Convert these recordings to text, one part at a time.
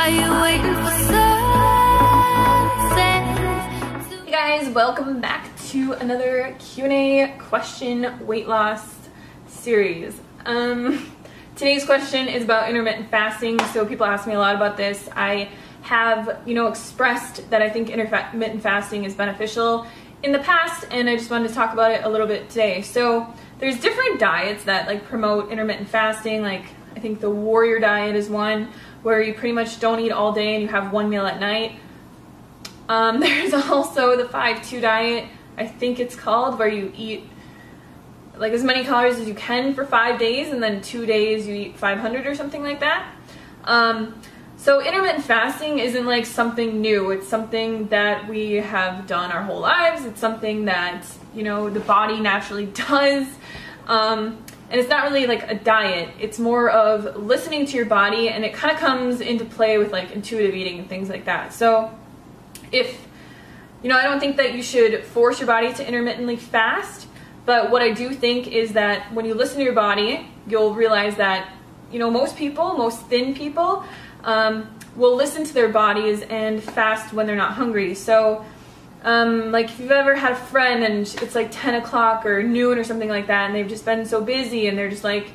Are you waiting for sunset? Hey guys, welcome back to another Q&A question weight loss series. Today's question is about intermittent fasting. So people ask me a lot about this. I have, expressed that I think intermittent fasting is beneficial in the past, and I just wanted to talk about it a little bit today. So there's different diets that promote intermittent fasting. I think the warrior diet is one where you pretty much don't eat all day and you have one meal at night. There's also the 5-2 diet, I think it's called, where you eat as many calories as you can for 5 days, and then 2 days you eat 500 or something like that. So intermittent fasting isn't something new. It's something that we have done our whole lives. It's something that, the body naturally does. And it's not really a diet. It's more of listening to your body, and it kind of comes into play with intuitive eating and things like that. So if, I don't think that you should force your body to intermittently fast, but what I do think is that when you listen to your body, you'll realize that, most thin people, will listen to their bodies and fast when they're not hungry. So if you've ever had a friend and it's 10 o'clock or noon or something like that, and they've just been so busy and they're just I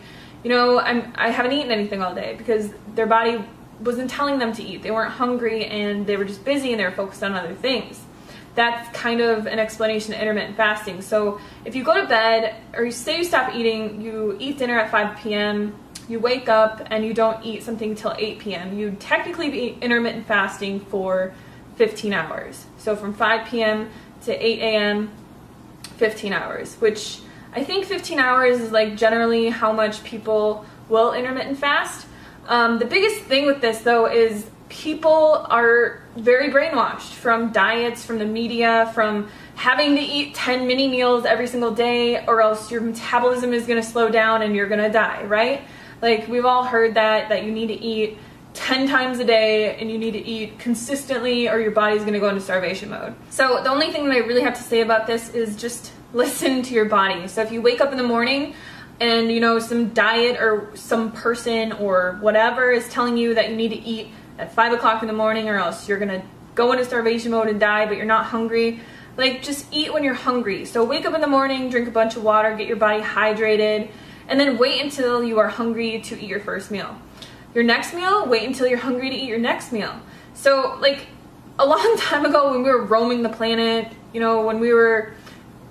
haven't eaten anything all day because their body wasn't telling them to eat. They weren't hungry and they were just busy and they were focused on other things. That's kind of an explanation of intermittent fasting. So if you go to bed, or you say you stop eating, you eat dinner at 5 p.m., you wake up and you don't eat something till 8 p.m., you'd technically be intermittent fasting for 15 hours. So from 5 p.m. to 8 a.m., 15 hours, which I think 15 hours is generally how much people will intermittent fast. The biggest thing with this though is people are very brainwashed from diets, from the media, from having to eat 10 mini meals every single day, or else your metabolism is going to slow down and you're going to die, right? We've all heard that you need to eat 10 times a day and you need to eat consistently or your body's going to go into starvation mode. So the only thing that I really have to say about this is just listen to your body. So if you wake up in the morning and some diet or some person or whatever is telling you that you need to eat at 5 o'clock in the morning or else you're going to go into starvation mode and die, but you're not hungry, just eat when you're hungry. So wake up in the morning, drink a bunch of water, get your body hydrated, and then wait until you are hungry to eat your first meal. Your next meal, wait until you're hungry to eat your next meal. So a long time ago when we were roaming the planet, when we were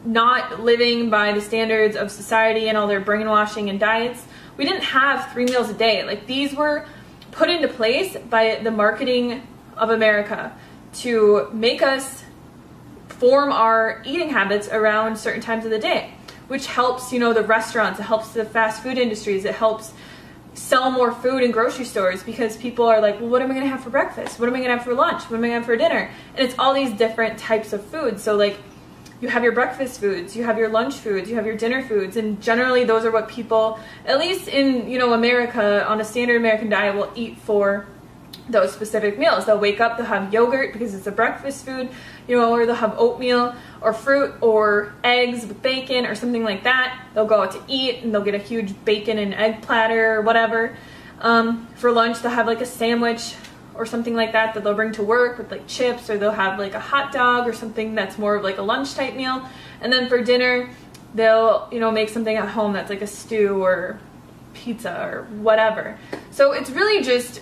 not living by the standards of society and all their brainwashing and diets, we didn't have 3 meals a day. These were put into place by the marketing of America to make us form our eating habits around certain times of the day, which helps, the restaurants, it helps the fast food industries, it helps sell more food in grocery stores, because people are well, what am I going to have for breakfast? What am I going to have for lunch? What am I going to have for dinner? And it's all these different types of foods. So you have your breakfast foods, you have your lunch foods, you have your dinner foods, and generally those are what people, at least in, America, on a standard American diet, will eat for those specific meals. They'll wake up, they'll have yogurt because it's a breakfast food, or they'll have oatmeal or fruit or eggs with bacon or something like that. They'll go out to eat and they'll get a huge bacon and egg platter or whatever. For lunch, they'll have a sandwich or something like that they'll bring to work with chips, or they'll have a hot dog or something that's more of a lunch type meal. And then for dinner, they'll, make something at home that's a stew or pizza or whatever. So it's really just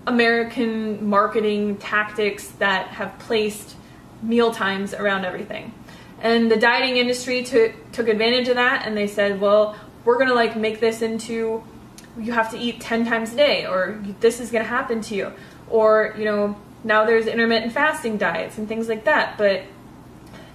American marketing tactics that have placed meal times around everything. And the dieting industry took advantage of that, and they said, well, we're gonna make this into, you have to eat 10 times a day, or this is gonna happen to you, or now there's intermittent fasting diets and things like that. But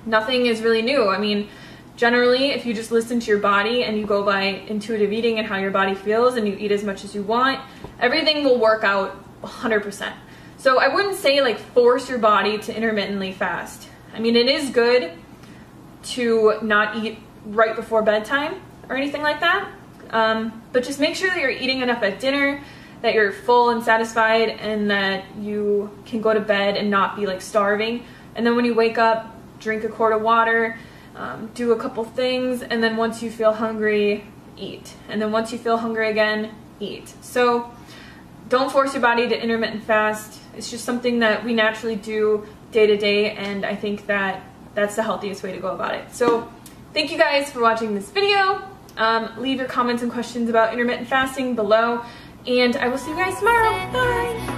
nothing is really new. I mean, generally, if you just listen to your body and you go by intuitive eating and how your body feels, and you eat as much as you want, everything will work out 100%. So I wouldn't say force your body to intermittently fast. I mean, it is good to not eat right before bedtime or anything like that, but just make sure that you're eating enough at dinner, that you're full and satisfied, and that you can go to bed and not be starving. And then when you wake up, drink a quart of water, do a couple things, and then once you feel hungry, eat. And then once you feel hungry again, eat. So don't force your body to intermittent fast. It's just something that we naturally do day to day, and I think that that's the healthiest way to go about it. So thank you guys for watching this video. Leave your comments and questions about intermittent fasting below, and I will see you guys tomorrow. Bye!